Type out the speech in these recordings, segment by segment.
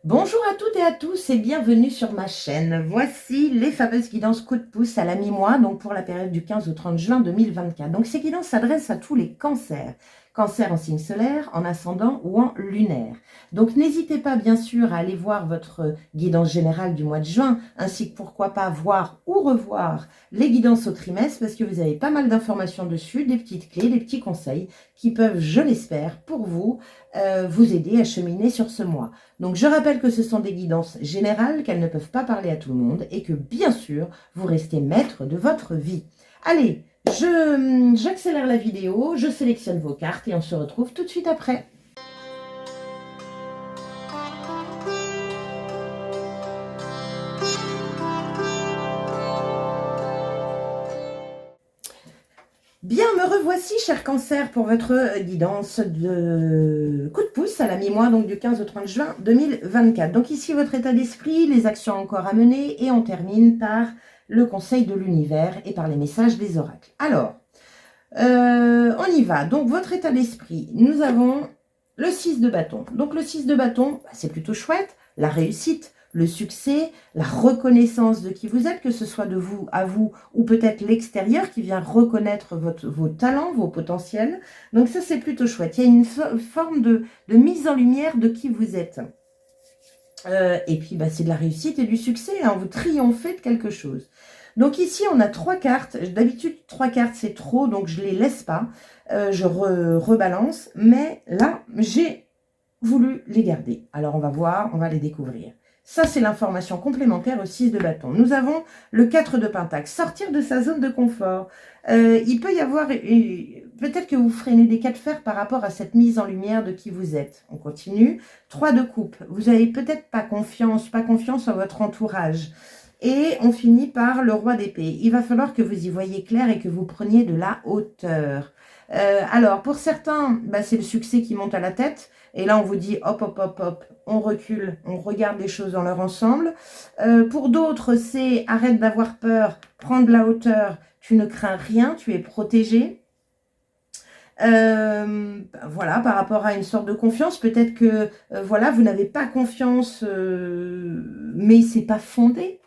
Bonjour à toutes et à tous et bienvenue sur ma chaîne. Voici les fameuses guidances coup de pouce à la mi-mois, donc pour la période du 15 au 30 juin 2024. Donc ces guidances s'adressent à tous les cancers. Cancer en signe solaire, en ascendant ou en lunaire. Donc n'hésitez pas bien sûr à aller voir votre guidance générale du mois de juin, ainsi que pourquoi pas voir ou revoir les guidances au trimestre, parce que vous avez pas mal d'informations dessus, des petites clés, des petits conseils qui peuvent, je l'espère, pour vous, vous aider à cheminer sur ce mois. Donc je rappelle que ce sont des guidances générales, qu'elles ne peuvent pas parler à tout le monde et que bien sûr, vous restez maître de votre vie. Allez, j'accélère la vidéo, je sélectionne vos cartes et on se retrouve tout de suite après. Bien, me revoici, cher cancer, pour votre guidance de coup de pouce à la mi-mois, donc du 15 au 30 juin 2024. Donc ici, votre état d'esprit, les actions encore à mener, et on termine par le conseil de l'univers et par les messages des oracles. Alors, on y va. Donc, votre état d'esprit, nous avons le 6 de bâton. Donc, le 6 de bâton, c'est plutôt chouette. La réussite, le succès, la reconnaissance de qui vous êtes, que ce soit de vous à vous ou peut-être l'extérieur qui vient reconnaître vos talents, vos potentiels. Donc, ça, c'est plutôt chouette. Il y a une forme de mise en lumière de qui vous êtes. Et puis, c'est de la réussite et du succès. Hein. Vous triomphez de quelque chose. Donc ici, on a 3 cartes. D'habitude, 3 cartes, c'est trop, donc je ne les laisse pas. Je rebalance. Mais là, j'ai voulu les garder. Alors, on va voir, on va les découvrir. Ça, c'est l'information complémentaire au 6 de bâton. Nous avons le 4 de pentacle. Sortir de sa zone de confort. Il peut y avoir... Peut-être que vous freinez des cas de fer par rapport à cette mise en lumière de qui vous êtes. On continue. 3 de coupe. Vous n'avez peut-être pas confiance en votre entourage. Et on finit par le roi d'épée. Il va falloir que vous y voyez clair et que vous preniez de la hauteur. Alors, pour certains, c'est le succès qui monte à la tête. Et là, on vous dit, hop, hop, hop, hop, on recule, on regarde les choses dans leur ensemble. Pour d'autres, c'est arrête d'avoir peur, prends de la hauteur, tu ne crains rien, tu es protégé. Voilà, par rapport à une sorte de confiance, peut-être que voilà, vous n'avez pas confiance, mais c'est pas fondé.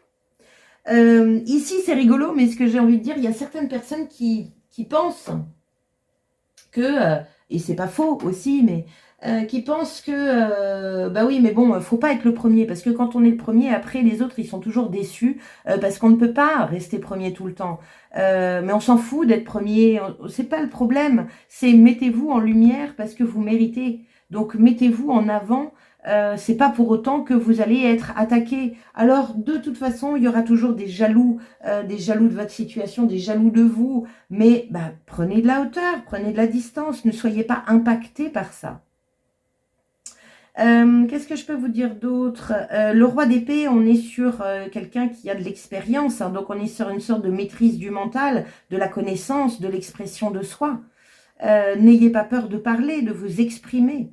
Ici, c'est rigolo, mais ce que j'ai envie de dire, il y a certaines personnes qui pensent que, et c'est pas faux aussi, mais qui pensent que, oui, mais bon, faut pas être le premier, parce que quand on est le premier, après, les autres, ils sont toujours déçus, parce qu'on ne peut pas rester premier tout le temps. Mais on s'en fout d'être premier, c'est pas le problème, c'est mettez-vous en lumière parce que vous méritez. Donc, mettez-vous en avant. C'est pas pour autant que vous allez être attaqué. Alors, de toute façon, il y aura toujours des jaloux de votre situation, des jaloux de vous. Mais prenez de la hauteur, prenez de la distance, ne soyez pas impacté par ça. Qu'est-ce que je peux vous dire d'autre? Le roi d'épée, on est sur quelqu'un qui a de l'expérience, hein, donc on est sur une sorte de maîtrise du mental, de la connaissance, de l'expression de soi. N'ayez pas peur de parler, de vous exprimer.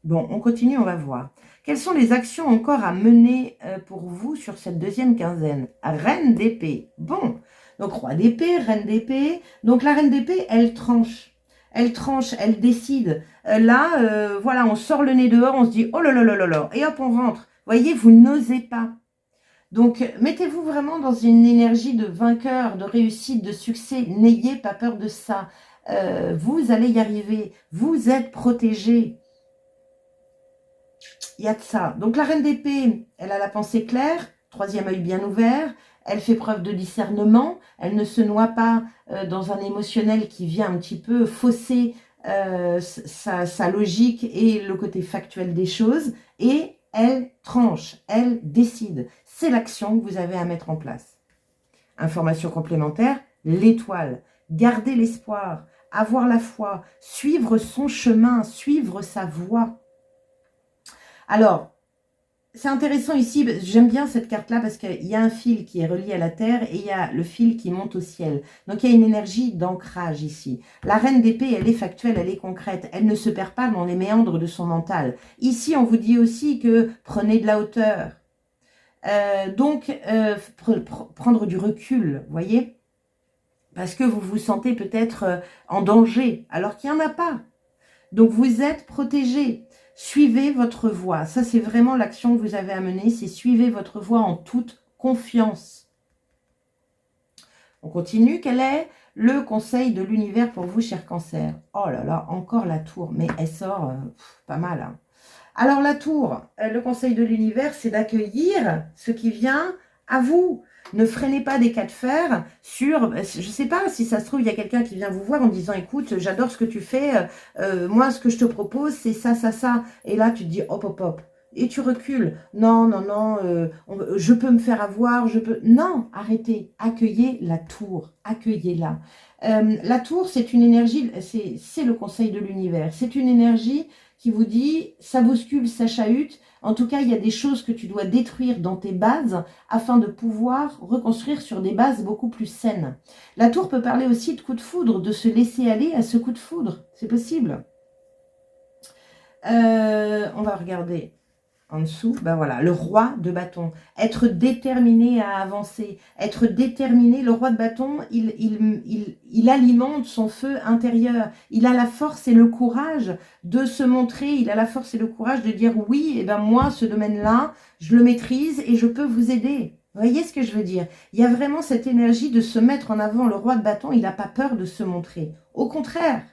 Bon, on continue, on va voir. Quelles sont les actions encore à mener pour vous sur cette deuxième quinzaine? Reine d'épée. Bon, donc roi d'épée, reine d'épée. Donc la reine d'épée, elle tranche. Elle tranche, elle décide. Là, voilà, on sort le nez dehors, on se dit, oh là là là là là, et hop, on rentre. Voyez, vous n'osez pas. Donc, mettez-vous vraiment dans une énergie de vainqueur, de réussite, de succès. N'ayez pas peur de ça. Vous allez y arriver. Vous êtes protégé. Il y a de ça. Donc la reine d'épée, elle a la pensée claire, troisième œil bien ouvert, elle fait preuve de discernement, elle ne se noie pas dans un émotionnel qui vient un petit peu fausser sa logique et le côté factuel des choses, et elle tranche, elle décide. C'est l'action que vous avez à mettre en place. Information complémentaire, l'étoile. Gardez l'espoir, avoir la foi, suivre son chemin, suivre sa voie. Alors, c'est intéressant ici, j'aime bien cette carte-là parce qu'il y a un fil qui est relié à la terre et il y a le fil qui monte au ciel. Donc, il y a une énergie d'ancrage ici. La reine d'épée, elle est factuelle, elle est concrète. Elle ne se perd pas dans les méandres de son mental. Ici, on vous dit aussi que prenez de la hauteur. Prendre du recul, vous voyez? Parce que vous vous sentez peut-être en danger, alors qu'il n'y en a pas. Donc, vous êtes protégé. Suivez votre voie. Ça, c'est vraiment l'action que vous avez à mener. C'est suivez votre voie en toute confiance. On continue. Quel est le conseil de l'univers pour vous, cher Cancer? Oh là là, encore la tour. Mais elle sort pas mal. Hein. Alors, la tour, le conseil de l'univers, c'est d'accueillir ce qui vient à vous. Ne freinez pas des cas de fer sur... Je ne sais pas, si ça se trouve, il y a quelqu'un qui vient vous voir en disant, écoute, j'adore ce que tu fais. Moi, ce que je te propose, c'est ça, ça, ça. Et là, tu te dis, hop, hop, hop. Et tu recules. Non, non, non, je peux me faire avoir, je peux... Non, arrêtez. Accueillez la tour. Accueillez-la. La tour, c'est une énergie, c'est le conseil de l'univers. C'est une énergie qui vous dit, ça bouscule, ça chahute. En tout cas, il y a des choses que tu dois détruire dans tes bases afin de pouvoir reconstruire sur des bases beaucoup plus saines. La tour peut parler aussi de coup de foudre, de se laisser aller à ce coup de foudre. C'est possible. On va regarder en dessous. Ben voilà, le roi de bâton. Être déterminé à avancer. Être déterminé. Le roi de bâton, il alimente son feu intérieur. Il a la force et le courage de se montrer. Il a la force et le courage de dire oui, et ben moi, ce domaine-là, je le maîtrise et je peux vous aider. Vous voyez ce que je veux dire? Il y a vraiment cette énergie de se mettre en avant. Le roi de bâton, il n'a pas peur de se montrer. Au contraire,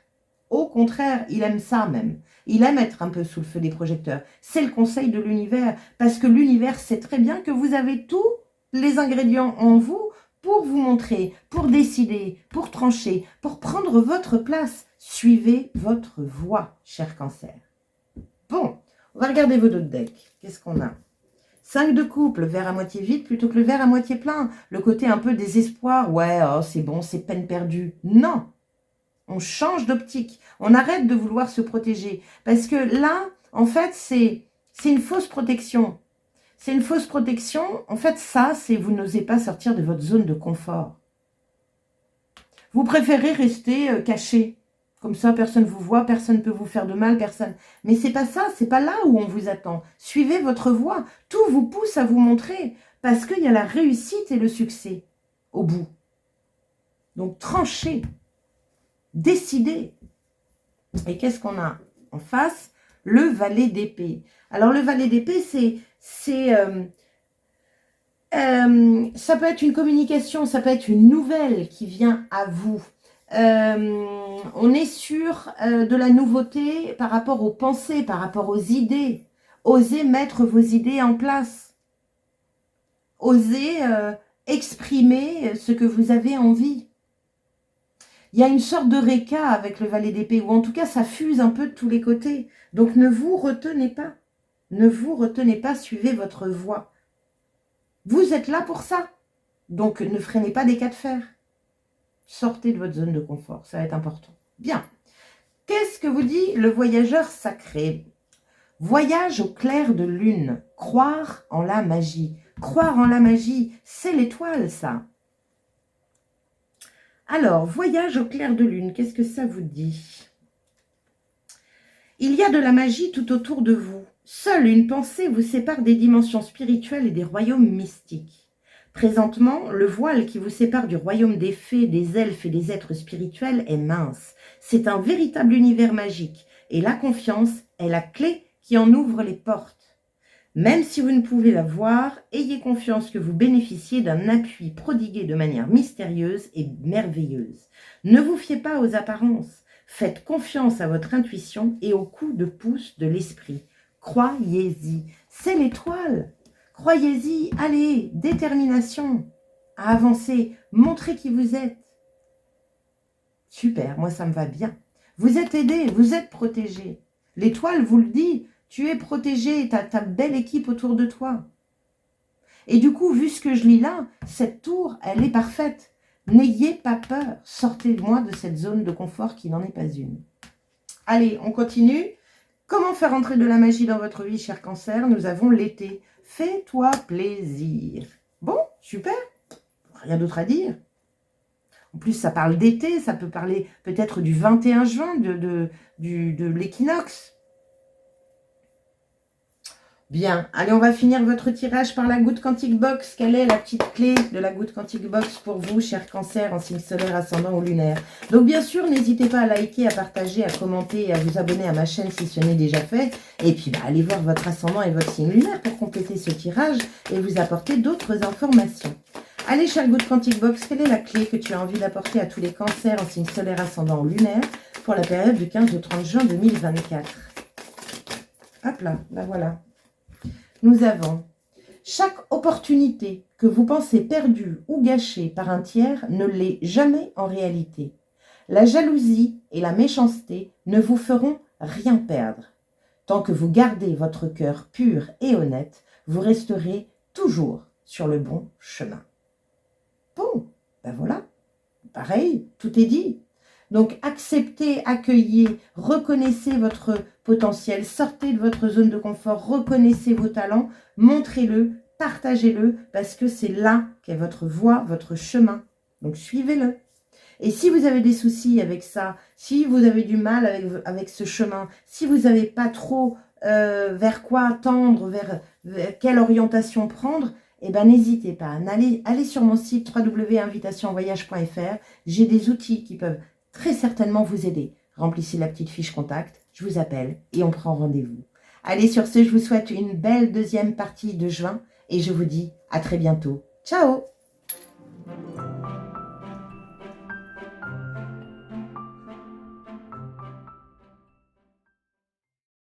il aime ça même. Il aime être un peu sous le feu des projecteurs. C'est le conseil de l'univers, parce que l'univers sait très bien que vous avez tous les ingrédients en vous pour vous montrer, pour décider, pour trancher, pour prendre votre place. Suivez votre voie, cher Cancer. Bon, on va regarder vos deux decks. Qu'est-ce qu'on a? 5 de coupe, le verre à moitié vide plutôt que le verre à moitié plein. Le côté un peu désespoir. Ouais, oh, c'est bon, c'est peine perdue. Non! On change d'optique. On arrête de vouloir se protéger. Parce que là, en fait, c'est une fausse protection. C'est une fausse protection. En fait, ça, c'est vous n'osez pas sortir de votre zone de confort. Vous préférez rester caché. Comme ça, personne ne vous voit, personne ne peut vous faire de mal, personne. Mais c'est pas ça, c'est pas là où on vous attend. Suivez votre voie. Tout vous pousse à vous montrer. Parce qu'il y a la réussite et le succès au bout. Donc, tranchez. Décidez. Et qu'est-ce qu'on a en face? Le valet d'épée. Alors, le valet d'épée, ça peut être une communication, ça peut être une nouvelle qui vient à vous. On est sur de la nouveauté par rapport aux pensées, par rapport aux idées. Osez mettre vos idées en place. Osez exprimer ce que vous avez envie. Il y a une sorte de réca avec le valet d'épée, ou en tout cas, ça fuse un peu de tous les côtés. Donc, ne vous retenez pas. Ne vous retenez pas, suivez votre voie. Vous êtes là pour ça. Donc, ne freinez pas des cas de fer. Sortez de votre zone de confort, ça va être important. Bien. Qu'est-ce que vous dit le voyageur sacré? Voyage au clair de lune. Croire en la magie. Croire en la magie, c'est l'étoile, ça. Alors, voyage au clair de lune, qu'est-ce que ça vous dit? Il y a de la magie tout autour de vous. Seule une pensée vous sépare des dimensions spirituelles et des royaumes mystiques. Présentement, le voile qui vous sépare du royaume des fées, des elfes et des êtres spirituels est mince. C'est un véritable univers magique et la confiance est la clé qui en ouvre les portes. Même si vous ne pouvez la voir, ayez confiance que vous bénéficiez d'un appui prodigué de manière mystérieuse et merveilleuse. Ne vous fiez pas aux apparences. Faites confiance à votre intuition et au coup de pouce de l'esprit. Croyez-y. C'est l'étoile. Croyez-y. Allez, détermination à avancer. Montrez qui vous êtes. Super, moi ça me va bien. Vous êtes aidé, vous êtes protégé. L'étoile vous le dit. Tu es protégé, tu as ta belle équipe autour de toi. Et du coup, vu ce que je lis là, cette tour, elle est parfaite. N'ayez pas peur. Sortez-moi de cette zone de confort qui n'en est pas une. Allez, on continue. Comment faire entrer de la magie dans votre vie, cher Cancer? Nous avons l'été. Fais-toi plaisir. Bon, super. Rien d'autre à dire. En plus, ça parle d'été. Ça peut parler peut-être du 21 juin, de l'équinoxe. Bien, allez, on va finir votre tirage par la goutte Quantique Box. Quelle est la petite clé de la goutte Quantique Box pour vous, cher Cancer, en signe solaire, ascendant ou lunaire? Donc bien sûr, n'hésitez pas à liker, à partager, à commenter et à vous abonner à ma chaîne si ce n'est déjà fait. Et puis, allez voir votre ascendant et votre signe lunaire pour compléter ce tirage et vous apporter d'autres informations. Allez, cher goutte Quantique Box, quelle est la clé que tu as envie d'apporter à tous les cancers en signe solaire, ascendant ou lunaire pour la période du 15 au 30 juin 2024? Hop là, ben voilà. Nous avons chaque opportunité que vous pensez perdue ou gâchée par un tiers ne l'est jamais en réalité. La jalousie et la méchanceté ne vous feront rien perdre. Tant que vous gardez votre cœur pur et honnête, vous resterez toujours sur le bon chemin. Bon, ben voilà, pareil, tout est dit. Donc, acceptez, accueillez, reconnaissez votre potentiel, sortez de votre zone de confort, reconnaissez vos talents, montrez-le, partagez-le, parce que c'est là qu'est votre voie, votre chemin. Donc, suivez-le. Et si vous avez des soucis avec ça, si vous avez du mal avec ce chemin, si vous n'avez pas trop vers quoi tendre, vers quelle orientation prendre, eh ben, n'hésitez pas. Allez sur mon site www.invitationvoyage.fr. J'ai des outils qui peuvent très certainement vous aider. Remplissez la petite fiche contact, je vous appelle et on prend rendez-vous. Allez, sur ce, je vous souhaite une belle deuxième partie de juin et je vous dis à très bientôt. Ciao!